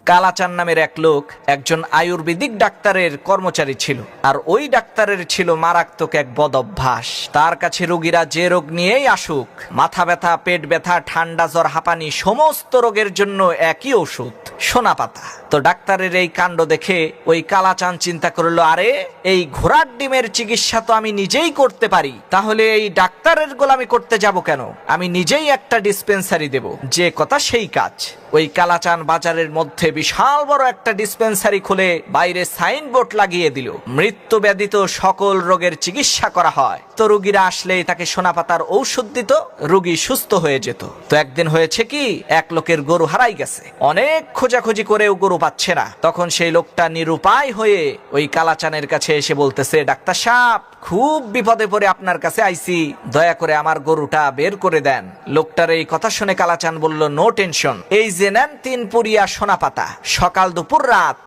কালাচান নামের এক লোক একজন আয়ুর্বেদিক ডাক্তারের কর্মচারী ছিল, আর ওই ডাক্তারের ছিল মারাত্মক এক বদ অভ্যাস। তার কাছে রোগীরা যে রোগ নিয়েই আসুক, মাথা ব্যথা, পেট ব্যথা, ঠান্ডা, জ্বর, হাঁপানি, সমস্ত রোগের জন্য একই ওষুধ, সোনা পাতা। তো ডাক্তারের এই কাণ্ড দেখে ওই কালাচান চিন্তা করলো, আরে এই ঘোড়ার ডিমের চিকিৎসা তো আমি নিজেই করতে পারি, তাহলে এই ডাক্তারের গোলামি করতে যাব কেন? আমি নিজেই একটা ডিসপেন্সারি দেব। যে কথা সেই কাজ। ওই কালাচান বাজারের মধ্যে বিশাল বড় একটা ডিসপেন্সারি খুলে বাইরে সাইনবোর্ড লাগিয়ে দিল, মৃত্যু ব্যাধিত সকল রোগের চিকিৎসা করা হয়। তো রোগীরা আসলেই তাকে সোনা পাতার ঔষধ দিত, রোগী সুস্থ হয়ে যেত। তো একদিন হয়েছে কি, এক লোকের গরু হারাই গেছে। অনেক খোঁজাখুঁজি করেও গরু পাচ্ছে না। তখন সেই লোকটা নিরুপায় হয়ে ওই কালাচানের কাছে এসে বলতেছে, ডাক্তার সাহেব, খুব বিপদে পড়ে আপনার কাছে আইছি, দয়া করে আমার গরুটা বের করে দেন। লোকটার এই কথা শুনে কালাচান বলল, নো টেনশন, এই যে নেন 3 পুরিয়া সোনা পাতা, সকাল দুপুর রাত